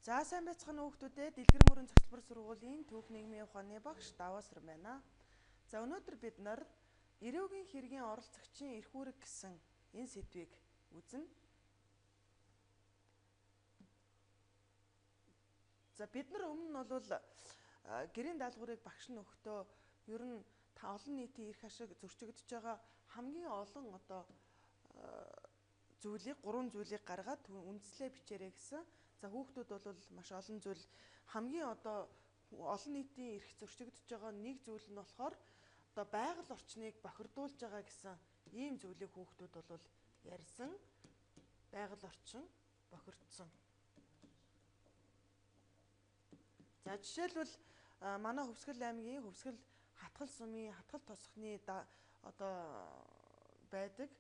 За сайн байцгаана уу хүүхдүүдээ. Дэлгэр мөрөн цогцлбор сургуулийн түүх нийгмийн ухааны багш Даваа Сүрэн байна. За өнөөдөр бид нар эрүүгийн хэргийн оролцогчийн эрх үүрэг гэсэн энэ сэдвийг үзнэ. За бид нар өмнө нь бол гэрийн даалгаврыг багш нь өгтөө ер нь та олон нийтийн эрх ашиг зөрчигдөж байгаа хамгийн олон зүйлийг 3 зүйлийг гаргаад үндслээ бичээрэй гэсэн. За хүүхдүүд бол маш олон зүйл хамгийн олон нийтийн эрх зөрчигдөж байгаа нэг зүйл нь болохоор байгаль орчныг бохирдуулж байгаа гэсэн ийм зүйлийг хүүхдүүд бол ярьсан. Байгаль орчин бохирдсон. За жишээлбэл манай Хөвсгөл аймгийн Хөвсгөл хатгал сумын хатгал тосхны байдаг.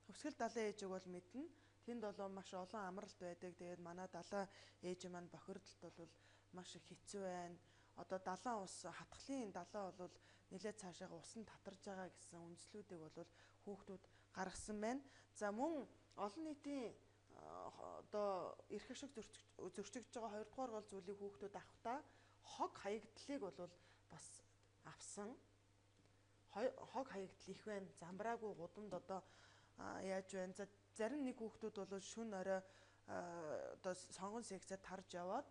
Хөвсгөл далайн ээжиг бол мэднэ. Тэнд бол маш олон амралт байдаг. Тэгээд манай далайн ээж маань бохирдолд бол маш их хэцүү байна. Далайн ус хатгалын далайн бол нэлээд цаашаага усан татарж байгаа гэсэн үндслүүдийг бол хүүхдүүд гаргасан байна. За мөн олон нийтийн эрх ашиг зөрчигдөж байгаа хоёрдугаар гол зүйлийг хүүхдүүд авахдаа хог хаягдлыг бол бас авсан. Хог хаягдл их байна. Замбраагүй гудамд яаж байна? За зарим нэг хүүхдүүд бол шүн орой сонгон секцэд тарж яваад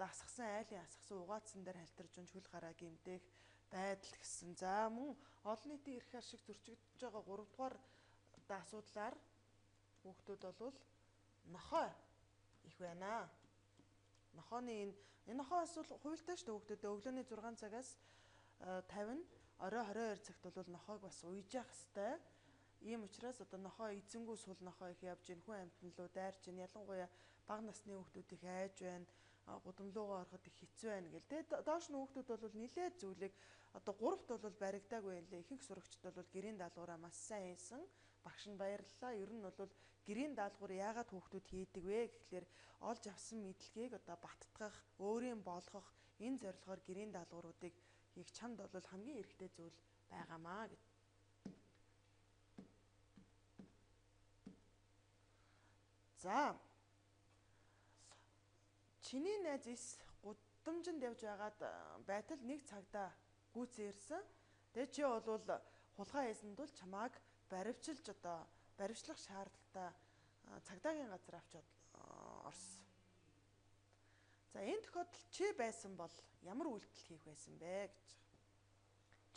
асгасан айлын асгасан угаацсан дээр халтарж хөл гараа гэмтэх байдал гэсэн. За мөн олон нийтийн эрх ашиг зөрчигдөж байгаа 3 дугаар асуудлаар хүүхдүүд бол нохой их байна. Нохооны энэ нохой асуудал хуультай шүү дээ хүүхдүүдээ. Өглөөний 6 цагаас 50 орой 22 цагт бол нохойг бас уйж явах хэрэгтэй. Ийм учраас нохой эзэнгүү сул нохой их явж ийн хүн амьтан руу дайрч ийн ялангуяа бага насны хүүхдүүд их айж байна. Гудамлуугаа ороход их хэцүү байна гэл. Тэгээд доош нь хүүхдүүд бол нилээд зүйлийг гуравт бол баригдаагүй юм лээ. Ихэнх сурагчид бол гэрийн даалгавраа маш сайн хийсэн. Багш нь баярлалаа. Ер нь бол гэрийн даалгавар яагаад хүүхдүүд хийдэг вэ гэхлээр олж авсан мэдлэгийг баттгах, өөрийн болгох энэ зорилгоор гэрийн даалгавруудыг хийх чамд бол хамгийн эрхтэй зүйл байгаамаа гэд. За чиний найз эс гудамжинд явж байгаад байтал нэг цагта гүйцэн ирсэн. Тэгээ чи бол хулгай хийсэнд бол чамааг баривчилж баривчлах шаардлагатай цагдаагийн газар авч орсон. За энэ тохиолдолд чи байсан бол ямар үйлдэл хийх байсан бэ гэж.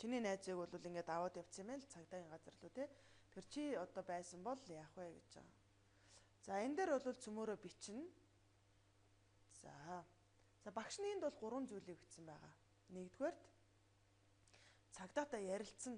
Чиний найзыг бол ингээд аваад явцсан юм байна л цагдаагийн газар руу тий. Тэр чи байсан бол яах вэ гэж байгаа. За энэ дээр бол цөмөөрөө бичнэ. За багш нь энд бол 3 зүйлийг бичсэн байгаа. Нэгдүгээрт цагдаатай ярилцсан.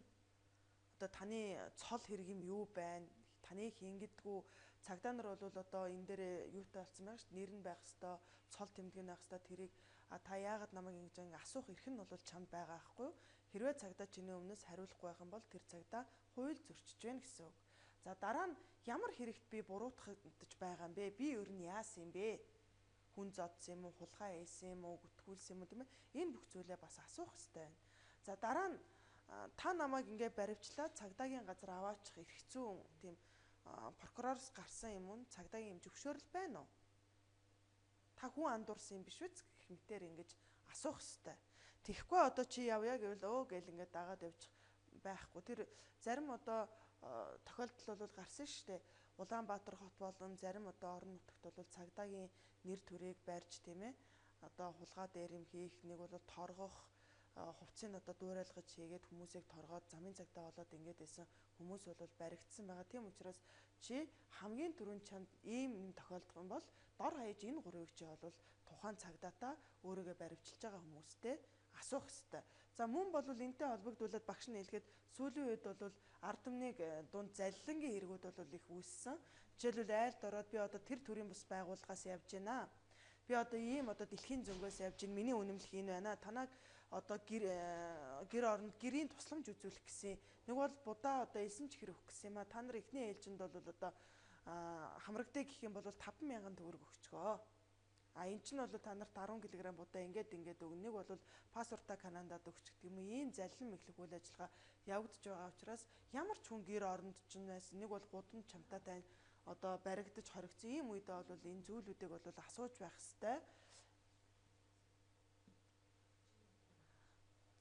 Таны цол хэрэг юм юу байна? Таны хийнгдэггүй цагдаа нар бол энэ дээр юутай болсон байх шүү дээ. Нэр нь байх хэвээр, цол тэмдэг нь байх хэвээр тэрийг та яагаад намайг ингэж асуух эрх нь бол чамд байгаа аахгүй юу? Хэрвээ цагдаа чиний өмнөөс хариулахгүй байх юм бол тэр цагдаа хууль зөрчиж байна гэсэн үг. За дараа нь ямар хэрэгт би буруутгагдж байгаа юм бэ? Би ер нь яасан юм бэ? Хүн зодсон юм уу, хулгай хийсэн юм уу, гүтгүүлсэн юм уу тийм ээ? Энэ бүх зүйлээ бас асуух хэрэгтэй байна. За дараа нь та намайг ингээд баривчлаад цагдаагийн газар аваачих эрх зүйн тийм прокуророос гарсан юм уу? Цагдаагийн зөвшөөрөл байна уу? Та хүн андуурсан юм биш үү гэх мэтээр ингэж асуух хэрэгтэй. Тэгэхгүй чи явъя гэвэл гэл ингээд дагаад явчих байхгүй. Тэр зарим тохиолдол бол гарсан шүү дээ. Улаанбаатар хот болон зарим орон нутагт бол цагдаагийн нэр төрийг барьж тийм ээ хулгай дээр юм хийх, нэг бол торгох, хувцсыг дуурайлгаж хийгээд хүмүүсийг торгоод замын цагдаа болоод ингээд байсан хүмүүс бол баригдсан байгаа. Тийм учраас чи хамгийн түрүүнд чамд ийм тохиолдох юм бол дор хаяж энэ гурвыг чи бол тухайн цагдаатай өөрийгөө баривчилж байгаа хүмүүстэй асуух хэрэгтэй. За мөн бол энэтэй холбогдуулаад багш нь хэлгээд сүүлийн үед бол ард түмнийг дунд залилангийн хэрэгүүд бол их үүссэн. Жишээлбэл айлд ороод би тэр төрлийн бус байгууллагаас явж байна. Би ийм дэлхийн зөнгөөс явж байна. Миний үнэмлэх энэ байна. Танайг гэр оронд гэрийн тусламж үзүүлэх гэсэн. Нэг бол будаа элсэн чихэр өгөх гэсэн юм а. Та нар эхний ээлжинд бол хамрагдъя гэх юм бол 5,000 төгрөг өгчгөө. Эн чинь бол та нарт 10 кг будаа ингээд өгнө. Нэг бол пассвортаа Канадад өгч гэдэг юм уу. Ийм залилан мэхлэх үйл ажиллагаа явагдаж байгаа учраас ямар ч хүн гэр оронд ч байсан. Нэг бол гудамж чамтай одоо баригдаж хоригдсон ийм үедээ бол энэ зүйлүүдийг бол асууж байх хэрэгтэй.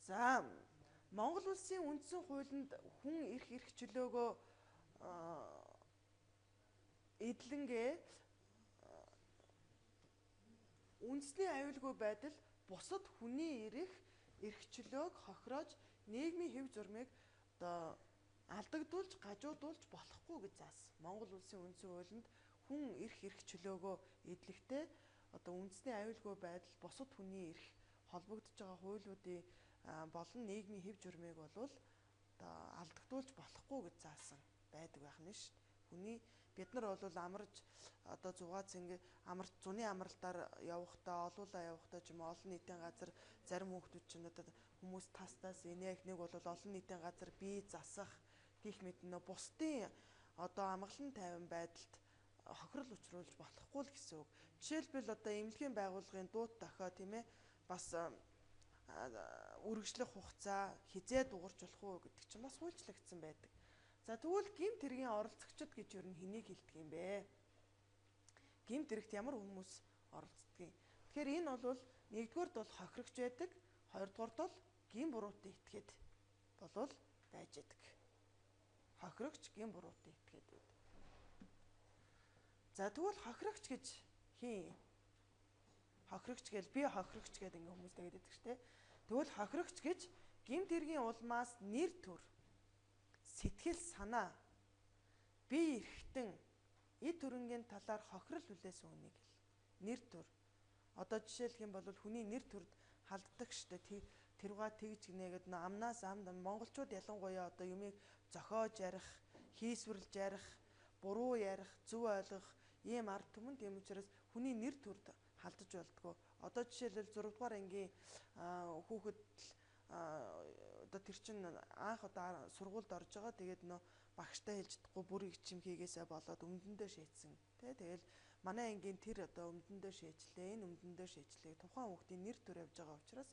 За Монгол улсын үндсэн хуулинд хүн эрх чөлөөгөө эдлэнгээ үндэсний аюулгүй байдал бусад хүний эрх чөлөөг хохироож нийгмийн хэв зурмыг одоо алдагдуулж гажуудуулж болохгүй гэж заасан. Монгол улсын үндсэн хуулинд хүн эрх чөлөөгөө эдлэхдээ одоо үндэсний аюулгүй байдал бусад хүний эрх холбогдож байгаа хуулиудын болон нийгмийн хэв журмыг бол одоо алдагдуулж болохгүй гэж заасан байдаг байх нь шүү дээ. Хүний бид нар бол амарч одоо зугаа цэнгэ амарч зуны амралтаар явахдаа олуулаа явахдаа ч юм уу олон нийтийн газар зарим хүүхдүүд ч одоо хүмүүс тастаас инээх нэг бол олон нийтийн газар бие засах гих мэт нөө бусдын одоо амгалан тайван байдалд хохирол учруулж болохгүй л гэсэн үг. Жишээлбэл одоо эмнэлгийн байгууллагын дуут дохио тийм ээ бас үргэлжлэх хугацаа хизээ дуурч болох уу гэдэг чинь бас хуульчлагдсан байдаг. За тэгвэл гэмт хэргийн оролцогчд гэж юу хэнийг хэлдэг юм бэ? Гэмт хэрэгт ямар хүмүүс оролцдог юм? Тэгэхээр энэ бол нэгдүгээрт бол хохирогч байдаг, хоёрдугаарт бол гин буруутай итгээд болвол байж байдаг. Хохирогч гин буруутай итгээд байдаг. За тэгвэл хохирогч гэж хин? Хохирогч гэж би хохирогч гэдэг ингээ хүмүүс тэгээд байдаг шүү дээ. Тэгвэл хохирогч гэж гэмт хэргийн улмаас нэр төр сэтгэл санаа бие эрхтэн эд хөрөнгийн талаар хохирол хүлээсэн хүнийг нэр төр. Одоо жишээлх юм бол хүний нэр төрд халддаг штэ тэругаа тэгж гинэгээд амнаас амд монголчууд ялангуяа одоо юмыг зохиож ярих, хийсвэрлж ярих, буруу ярих, зөв ойлгох ийм ард түмэн тийм учраас хүний нэр төрд халдаж болдгоо. Одоо жишээлбэл 6 дугаар ангийн хүүхэд одоо тэр чин анх одоо сургуульд орж байгаа. Тэгээд нөө багштай хэлж чадахгүй бүр их чимхийгээсээ болоод өмдөндөө шийдсэн. Тэгэл манай ангийн тэр одоо өмдөндөө шийдлээ. Энэ өмдөндөө шийдлээ. Тухайн хүүхдийн нэр төр явж байгаа учраас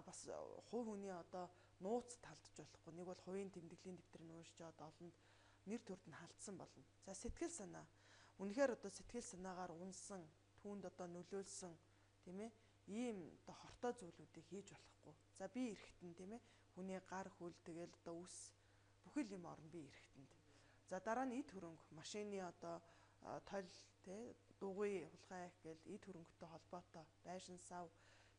бас хувь хүний одоо нууц талдж болохгүй. Нэг бол хувийн тэмдэглэлийн дэвтрийг уншиж одоо олонд нэр төрд нь халтсан болно. За сэтгэл санаа. Үнэхээр одоо сэтгэл санаагаар унсан, түүнд одоо нөлөөлсөн тийм ээ ийм одоо хортой зүйлүүдийг хийж болохгүй. За би эрхтэн тийм ээ хүний гар хөл тэгэл одоо үс бүхэл юм орно би эрхтэнд. За дараа нь эд хөрөнгө машины одоо тол тий дугуй хулгай их гэл эд хөрөнгөтэй холбоотой байшин сав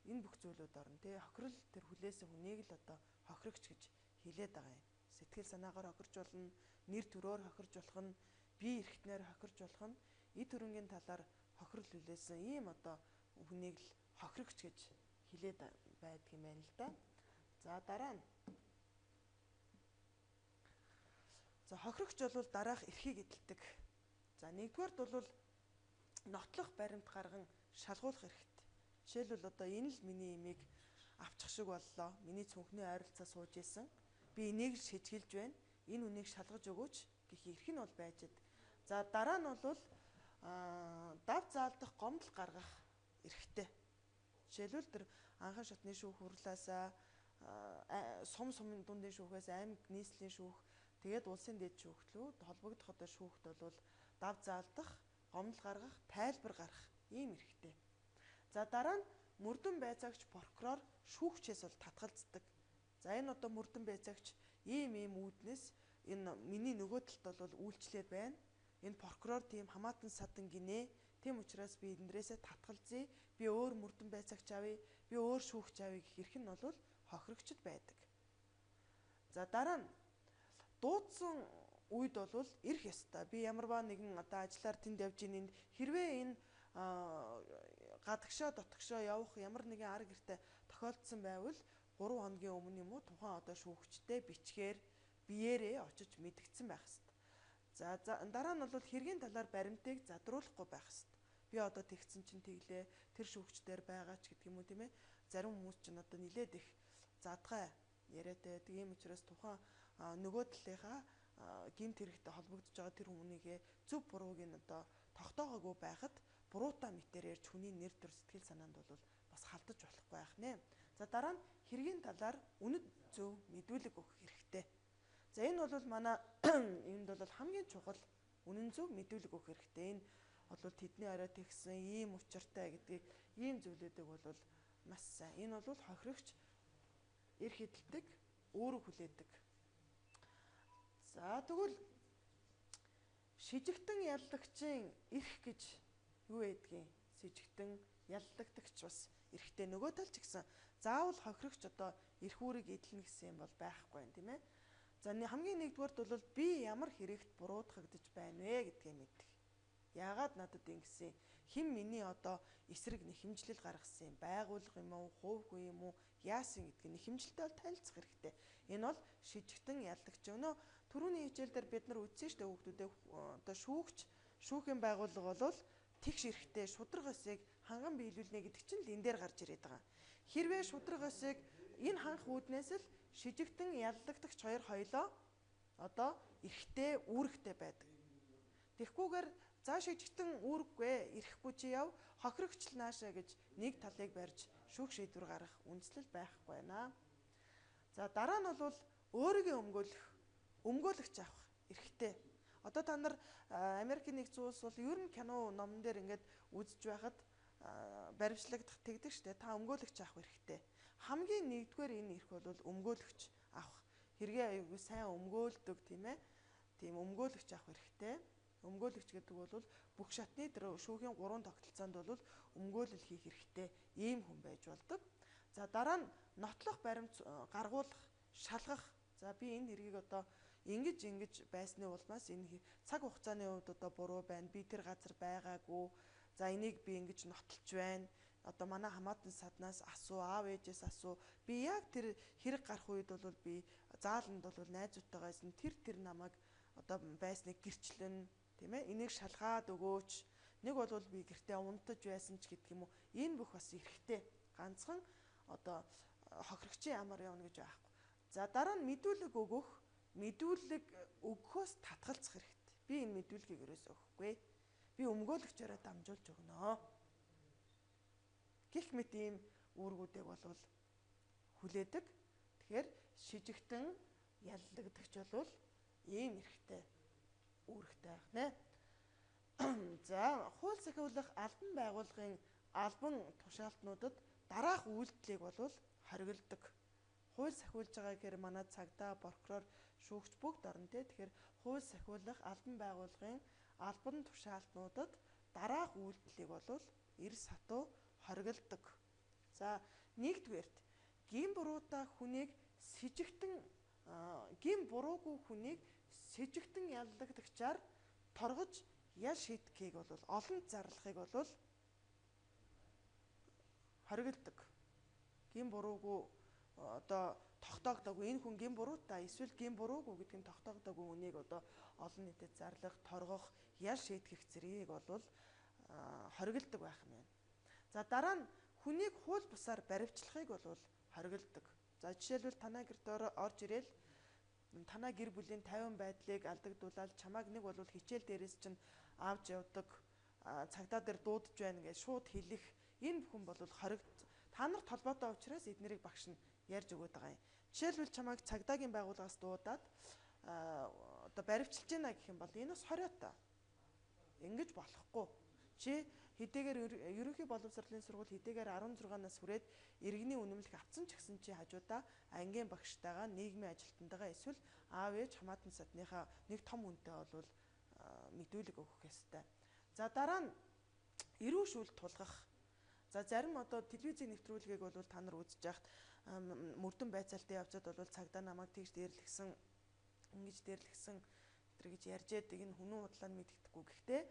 энэ бүх зүйлүүд орно тий хохирол тэр хүлээсэн хүнийг л одоо хохирогч гэж хэлээд байгаа юм. Сэтгэл санаагаар хохирч болно, нэр төрөөр хохирч болох нь, бие эрхтнээр хохирч болох нь, эд хөрөнгөний талаар хохирол хүлээсэн ийм одоо хүнийг л хохирогч гэж хэлээд байдаг юм байна л да. За дараа нь за хохирогч бол дараах эрхийг эдэлдэг. За нэгдүгээрт бол нотлох баримт гарган шалгуулах эрхт. Жишээлбэл одоо энэ л миний имийг авчих шиг боллоо. Миний цүнхний ойролцоо сууж исэн. Би энийг л шижгэлж байна. Энэ үнийг шалгаж өгөөч гэх эрх нь бол байж д. За дараа нь бол дав заалдах гомдол гаргах эрхтэй. Жишээлбэл тэр анхан шатны шүүх хурлаасаа сум сумын дундын шүүхээс аймаг нийслэлийн шүүх тэгээд улсын дэд шүүхтлөө холбогдох одоо шүүхт бол дав заалдах, гомдол гаргах, тайлбар гаргах ийм эрхтэй. За дараа нь мөрдөн байцаагч прокурор шүүгчээс бол татгалздаг. За энэ одоо мөрдөн байцаагч ийм үүднээс энэ миний нөгөө талд бол үйлчлээд байна. Энэ прокурор тийм хамаатан садан гинэ. Тийм учраас би эндрэсээ татгалзъя. Би өөр мөрдөн байцаагч авъя. Би өөр шүүгч авъя гэх эрх нь бол хохирогчд байдаг. За дараа нь дуудсан үед бол ирэх ёстой. Би ямарваа нэгэн одоо ажиллаар тэнд явж ийн хэрвээ энэ гадагшаа дотгошоо явах ямар нэгэн арга гэртэ тохиолдсон байвал 3 хоногийн өмнө юм уу тухайн одоо шүүгчтэй бичгээр биеэрээ очиж мэдгдсэн байх ёстой. За дараа нь бол хэргийн талаар баримтыг задруулахгүй байх ёстой. Би одоо тэгсэн чинь тэглээ тэр шүүгчдэр байгаа ч гэдэг юм уу тийм ээ. Зарим хүмүүс ч одоо нилээд их задгай яриад байдаг. Ийм учраас тухайн нөгөө талынхаа гэмт хэрэгтэй холбогдож байгаа тэр хүмүүнийгээ зөв бурууг нь одоо тогтоогоогүй байхад буруутай мэтээр ярьж хүний нэр төр сэтгэл санаанд бол бас халдаж болохгүй байх нэ. За дараа нь хэргийн талаар үнэт зөв мэдүүлэг өгөх хэрэгтэй. За энэ бол манай энд бол хамгийн чухал үнэн зөв мэдүүлэг өгөх хэрэгтэй. Энэ бол тэдний оройд тэгсэн ийм учиртай гэдгийг ийм зүйлүүдийг бол маш сайн. Энэ бол хохирогч эрх хэдэлдэг, өөрөг хүлээдэг. За тэгвэл шижигтэн яллагчийн эрх гэж юу байдгийг? Шижигтэн яллагдагч бас эрхтэй. Нөгөө талч гэсэн заавал хохирогч одоо эрх үүрийг эдлэнэ гэсэн юм бол байхгүй юм, тийм ээ. За хамгийн нэгдүгээрт бол би ямар хэрэгт буруутгагдаж байна вэ гэдгийг мэддэг. Яагаад надад ингэсэн? Хэн миний одоо эсрэг нэхэмжлэл гаргасан юм? Байгууллага юм уу, хувь хүн юм уу, яасан гэдгийг нэхэмжлэлтэй бол танилцах хэрэгтэй. Энэ бол шижигтэн яллагч. Өнөө түрүүний хичээлдэр бид нар үзсэн шүү дээ хүүхдүүдээ одоо шүүхийн байгууллага бол тэгш эрхтэй шудраг ёсыг ханган биелүүлнэ гэдэг чинь л энэ дээр гарч ирээд байгаа. Хэрвээ шудраг ёсыг энэ ханх үүднээс л шижигтэн яллагдагч хоёр хоёлоо одоо эрхтэй үүрэгтэй байдаг. Тэгэхгүйгээр за шижигтэн үүрэггүй эрэхгүй чи яв хохирогч наашаа гэж нэг талыг барьж шүүх шийдвэр гаргах үндслэл байхгүй байна. За дараа нь бол өөрийгөө өмгөөлөгч авах эрхтэй. Одоо та нар Америкийн нэгдсэн улс бол ер нь кино номон дээр ингээд үзэж байхад баримтлагдах тэгдэг штэ. Та өмгөөлөгч авах эрхтэй. Хамгийн нэгдүгээр энэ эрх бол өмгөөлөгч авах. Хэрэгээ аюулгүй сайн өмгөөлдөг тийм ээ. Тийм өмгөөлөгч авах эрхтэй. Өмгөөлөгч гэдэг бол бүх шатны тэр шүүхийн 3 тогтолцоонд бол өмгөөлөл хийх эрхтэй ийм хүн байж болдог. За дараа нь нотлох баримт гаргуулах, шалгах. За би энэ хэргийг одоо ингэж байсны улмаас энэ цаг хугацааны хувьд одоо буруу байна. Би тэр газар байгаагүй. За энийг би ингэж нотолж байна. Одоо манай хамаатан саднаас асуу, аав ээжээс асуу. Би яг тэр хэрэг гарах үед бол би зааланд бол найзуудтайгаас тэр намайг одоо байсныг гэрчлэн тийм ээ. Энийг шалгаад өгөөч. Нэг бол би гэртээ унтаж байсан ч гэдэг юм уу. Энэ бүх бас эрхтэй. Ганцхан одоо хохирогчийн ямар явна гэж байхгүй. За дараа нь мэдүүлэг өгөхөөс татгалзах хэрэгтэй. Би энэ мэдүүлгийг ерөөсөө өгөхгүй. Би өмгөөлөгчөөрөө дамжуулж өгнө. Гэх мэт ийм үүргүүдийг бол хүлээдэг. Тэгэхээр шижигтэн яллагдагч бол ийм эрхтэй үүрэгтэй байна. За хууль сахиулах албан байгууллагын албан тушаалтнуудад дараах үйлдэлийг бол хориглодог. Хууль сахиулж байгаа гэхээр манай цагдаа, прокурор, шүүгч бүгд орно те. Тэгэхээр хууль сахиулах албан байгууллагын албан тушаалтнуудад дараах үйлдэлийг бол эрс хатуу хориглодог. За нэгдүгээрт гин буруугүй хүнийг сэжигтэн яллагдагчаар торгож ял шийтгэхийг бол олонт зарлахыг бол хориглодог. Гин буруугүй одоо тогтоогдоогүй энэ хүн гин буруутай эсвэл гин буруугүй гэдэг нь тогтоогдоогүй хүнийг одоо олон нийтэд зарлах, торгох, ял шийтгэх зэргийг бол хориглодог байх юм байна. За дараа нь хүнийг хууль бусаар баривчлахыг бол хориглодог. За жишээлбэл танай гэрт орж ирээл танай гэр бүлийн 50 байдлыг алдагдуулаад чамайг нэг бол хичээл дээрээс чинь авч явдаг, цагдаа дээр дуудаж байна гэж шууд хэлэх энэ бүхэн бол та нарт холбоотой учраас эднэрийг багш нь ярьж өгöd байгаа юм. Жишээлбэл чамайг цагдаагийн байгууллагаас дуудаад одоо баривчилж байна гэх юм бол энэ бас хориотой. Ингэж болохгүй. Чи хэдийгээр ерөнхий боловсролын сургууль хэдийгээр 16-наас хүрээд иргэний үнэмлэх авсан ч гэсэн чи хажуудаа ангийн багштайгаа нийгмийн ажилтнтайгаа эсвэл аав ээж хамаатан садныхаа нэг том хүнтэй бол мэдүүлэг өгөх ёстой. За дараа нь эрүү шүүлт тулгах. За зарим одоо телевизийн нэвтрүүлгийг бол та нар үзэж байхад мөрдөн байцаалтын явцад бол цагдаа намайг тэгж дээрлэгсэн, ингэж дээрлэгсэн гэж ярьж яадаг энэ хүнэн худлаа нь мэддэхгүй. Гэхдээ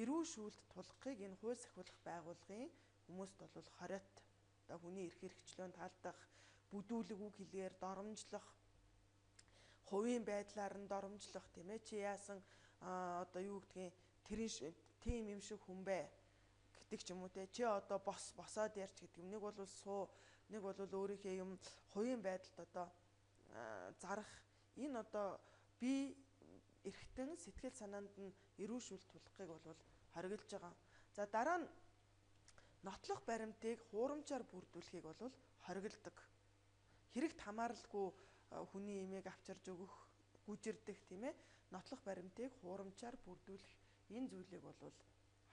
эрүү шүүлт тулгахыг энэ хууль сахиулах байгууллагын хүмүүст бол хориот. Одоо хүний эрх хэрэгчлөөнд таалдах, бүдүүлэг үг хэлээр доромжлох, хувийн байдлаар нь доромжлох тийм ээ. Чи яасан одоо юу гэдгийг тийм юм шиг хүн бэ гэдэг ч юм уу те. Чи одоо босоод ярьч гэдэг юм. Нэг бол суу, нэг бол өөрийнхөө юм хувийн байдалд одоо зарах. Энэ одоо би эрхтэн сэтгэл санаанд нь эрүү шүүлт тулахыг бол хориглож байгаа. За дараа нь нотлох баримтыг хуурамчаар бүрдүүлэхийг бол хориглодог. Хэрэгт хамааралгүй хүний имийг авчирж өгөх гүжирдэх тийм ээ нотлох баримтыг хуурамчаар бүрдүүлэх энэ зүйлийг бол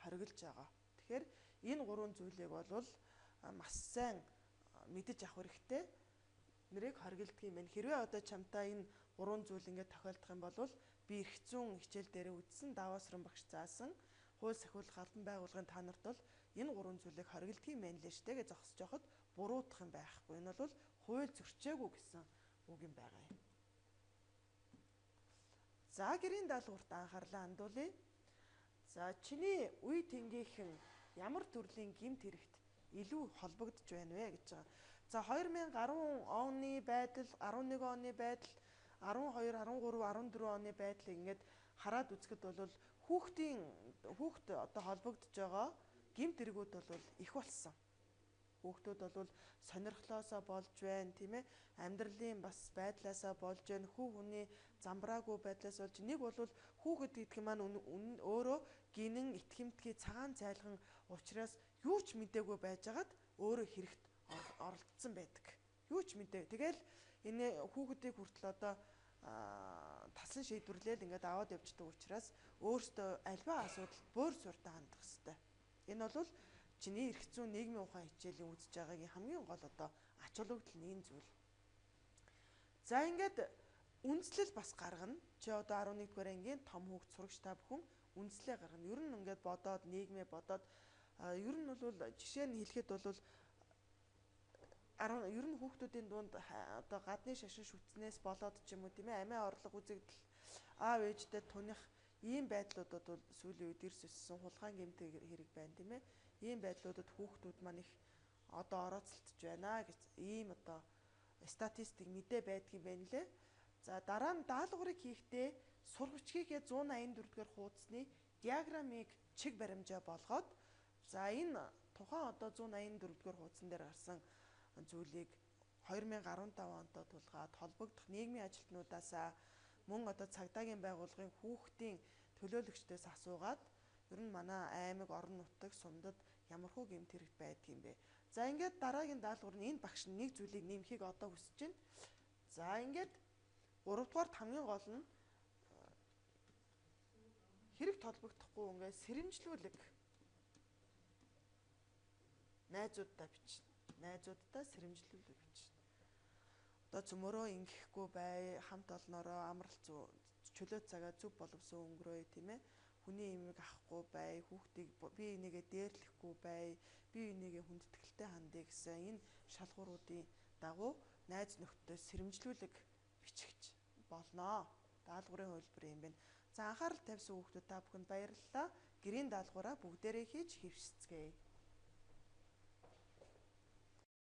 хориглож байгаа. Тэгэхээр энэ гурван зүйлийг бол маш сайн мэдэж авах хэрэгтэй. Нэрийг хориглодог юм байна. Хэрвээ одоо чамтай энэ гурван зүйл ингээд тохиолдох юм бол би эрх зүйн хичээл дээр үзсэн Даваасран багш заасан хууль сахиулах албан байгууллагын та нарт бол энэ гурван зүйлийг хориглодог юм байна лээ штэ гэж зогсож яхад буруутгах юм байхгүй. Энэ бол хууль зөрчөөгүй гэсэн үг юм байгаа юм. За гэрийн даалгаварт анхаарлаа хандуулъя. За чиний үе тэнгийнхэн ямар төрлийн гэмт хэрэгт илүү холбогдож байна вэ гэж байгаа. За 2010 оны байдал, 11 оны байдал, 12, 13, 14 оны байдлыг ингээд хараад үзэхэд бол хүүхд одоо холбогдож байгаа гэмт хэрэгүүд бол их болсон. Хүүхдүүд бол сонирхлоосоо болж байна, тийм ээ. Амьдралын бас байдлаасаа болж байна. Хүний замбраагүй байдлаас болж нэг бол хүүхэд гэдэг нь маань өөрөө гинэн итгэмтгий цагаан цайлган учраас юу ч мэдээгүй байжгаад өөрөө хэрэгт оролцсон байдаг. Юу ч мэдээ. Тэгэл энэ хүүхдийг хүртэл одоо тасан шийдвэрлээд ингээд аваад явждаг учраас өөртөө альва асуудал бөөр суртаа хандах хэрэгтэй. Энэ бол чиний эрх зүйн нийгмийн ухаан хичээлийн үзэж байгаагийн хамгийн гол одоо ач холбогдол нь энэ зүйл. За ингээд үндэслэл бас гаргана. Чи одоо 11-р ангийн том хүүхд сурагч та бүхэн үндэслэлээ гаргана. Ер нь ингээд бодоод нийгмээ бодоод ер нь бол жишээ нь хэлэхэд бол ер нь хүүхдүүдийн дунд одоо гадны шашин шүтснээс болоод ч юм уу тийм ээ амиа орлого үзэгдэл аав ээжтэй туних ийм байдлуудад бол сүүлийн үед ирс өссөн хулгайн гэмт хэрэг байна тийм ээ. Ийм байдлуудад хүүхдүүд маань их одоо орооцолтож байна гэж ийм одоо статистик мэдээ байдгийн байна лээ. За дараа нь даалгаврыг хийхдээ сурвалжгүйгээ 184-р хуудасны диаграммыг чиг баримжаа болгоод за энэ тухайн одоо 184-р хуудсан дээр гарсан зүйлийг 2015 онд тулгаад холбогдох нийгмийн ажилтнуудаасаа мөн одоо цагдаагийн байгууллагын хүүхдийн төлөөлөгчдөөс асуугаад ер нь манай аймаг орон нутаг сумдад ямархуу гэмт хэрэг байдаг юм бэ. За ингээд дараагийн даалгавар нь энэ багш нэг зүйлийг нэмэхийг одоо хүсэж байна. За ингээд 3 дугаарт хамгийн гол нь хэрэг толбогдохгүй ингээд сэрэмжлүүлэг найзуудтай бичнэ. Найзуудтай сэрэмжлүүлэг бичнэ. Одоо цөмөрөө ингэхгүй бай, хамт олноороо амралт чөлөө цагаа зөв боловсон өнгөрөөе тийм ээ. Хүний имийг авахгүй бай, хүүхдийг бие энийгээ дээрлэхгүй бай, бие энийгээ хүндэтгэлтэй хандъя гэсэн энэ шалгууруудын дагуу найз нөхдөд сэрэмжлүүлэг бичих болно. Даалгаврын хөлбөр юм байна. За анхаарал тавьсан хүүхдүүд та бүхэнд баярлалаа. Гэрийн даалгавраа бүгдээрээ хийж хэвшицгээе.